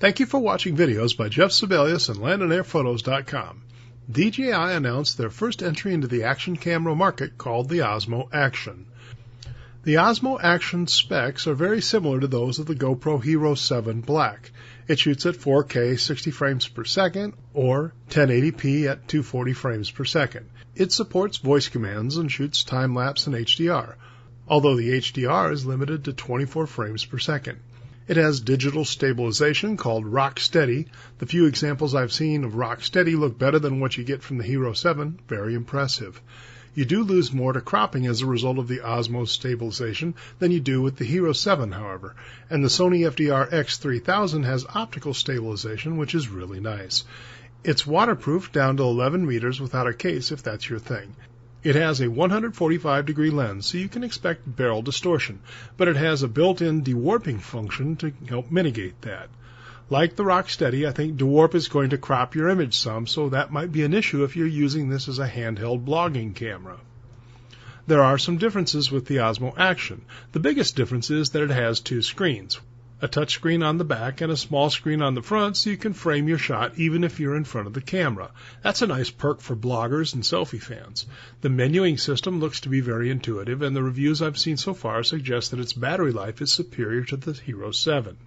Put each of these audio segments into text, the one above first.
Thank you for watching videos by Jeff Sebelius and LandandAirPhotos.com. DJI announced their first entry into the action camera market called the Osmo Action. The Osmo Action specs are very similar to those of the GoPro Hero 7 Black. It shoots at 4K 60 frames per second or 1080p at 240 frames per second. It supports voice commands and shoots time-lapse and HDR, although the HDR is limited to 24 frames per second. It has digital stabilization called Rock Steady. The few examples I've seen of Rock Steady look better than what you get from the Hero 7. Very impressive. You do lose more to cropping as a result of the Osmo stabilization than you do with the Hero 7, however, and the Sony FDR X3000 has optical stabilization, which is really nice. It's waterproof down to 11 meters without a case if that's your thing. It has a 145-degree lens, so you can expect barrel distortion, but it has a built-in dewarping function to help mitigate that. Like the Rocksteady, I think dewarp is going to crop your image some, so that might be an issue if you're using this as a handheld blogging camera. There are some differences with the Osmo Action. The biggest difference is that it has two screens, a touch screen on the back and a small screen on the front, so you can frame your shot even if you're in front of the camera. That's a nice perk for bloggers and selfie fans. The menuing system looks to be very intuitive, and the reviews I've seen so far suggest that its battery life is superior to the Hero 7.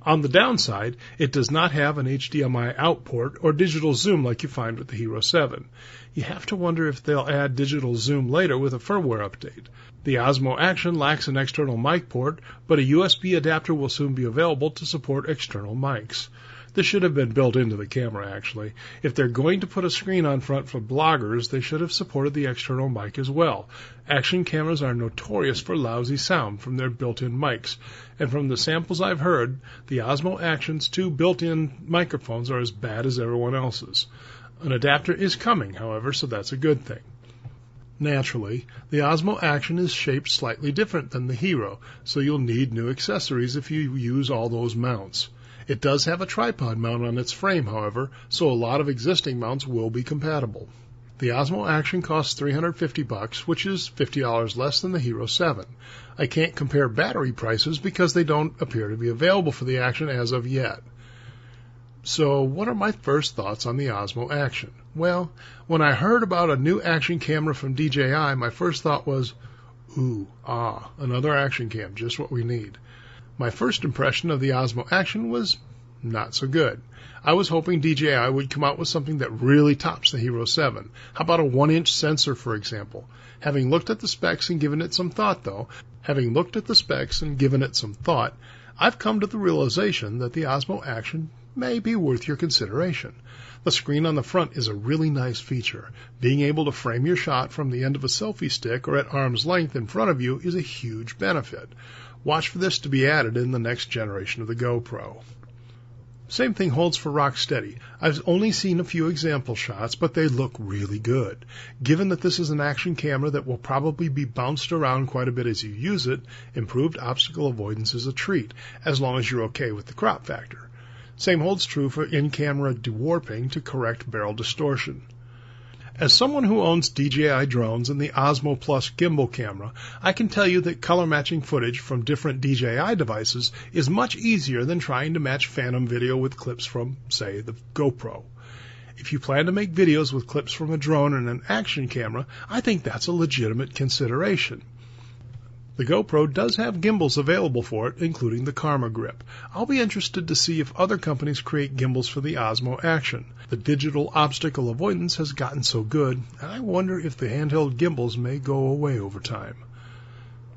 On the downside, it does not have an HDMI out port or digital zoom like you find with the Hero 7. You have to wonder if they'll add digital zoom later with a firmware update. The Osmo Action lacks an external mic port, but a USB adapter will soon be available to support external mics. This should have been built into the camera, actually. If they're going to put a screen on front for bloggers, they should have supported the external mic as well. Action cameras are notorious for lousy sound from their built-in mics, and from the samples I've heard, the Osmo Action's two built-in microphones are as bad as everyone else's. An adapter is coming, however, so that's a good thing. Naturally, the Osmo Action is shaped slightly different than the Hero, so you'll need new accessories if you use all those mounts. It does have a tripod mount on its frame, however, so a lot of existing mounts will be compatible. The Osmo Action costs $350, which is $50 less than the Hero 7. I can't compare battery prices because they don't appear to be available for the Action as of yet. So, what are my first thoughts on the Osmo Action? Well, when I heard about a new action camera from DJI, my first thought was, another action cam, just what we need. My first impression of the Osmo Action was not so good. I was hoping DJI would come out with something that really tops the Hero 7. How about a 1-inch sensor, for example? Having looked at the specs and given it some thought, I've come to the realization that the Osmo Action may be worth your consideration. The screen on the front is a really nice feature. Being able to frame your shot from the end of a selfie stick or at arm's length in front of you is a huge benefit. Watch for this to be added in the next generation of the GoPro. Same thing holds for Rock Steady. I've only seen a few example shots, but they look really good. Given that this is an action camera that will probably be bounced around quite a bit as you use it, improved obstacle avoidance is a treat, as long as you're okay with the crop factor. Same holds true for in-camera dewarping to correct barrel distortion. As someone who owns DJI drones and the Osmo Plus gimbal camera, I can tell you that color matching footage from different DJI devices is much easier than trying to match phantom video with clips from, say, the GoPro. If you plan to make videos with clips from a drone and an action camera, I think that's a legitimate consideration. The GoPro does have gimbals available for it, including the Karma Grip. I'll be interested to see if other companies create gimbals for the Osmo Action. The digital obstacle avoidance has gotten so good, and I wonder if the handheld gimbals may go away over time.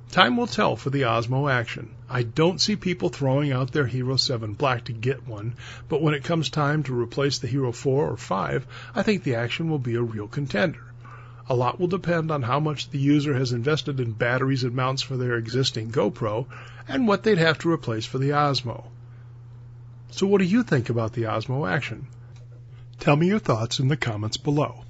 Time will tell for the Osmo Action. I don't see people throwing out their Hero 7 Black to get one, but when it comes time to replace the Hero 4 or 5, I think the Action will be a real contender. A lot will depend on how much the user has invested in batteries and mounts for their existing GoPro and what they'd have to replace for the Osmo. So what do you think about the Osmo Action? Tell me your thoughts in the comments below.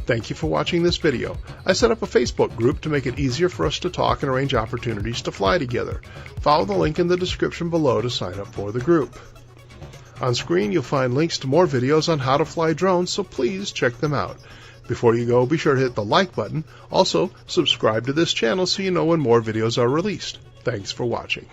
Thank you for watching this video. I set up a Facebook group to make it easier for us to talk and arrange opportunities to fly together. Follow the link in the description below to sign up for the group. On screen, you'll find links to more videos on how to fly drones, so please check them out. Before you go, be sure to hit the like button. Also, subscribe to this channel so you know when more videos are released. Thanks for watching.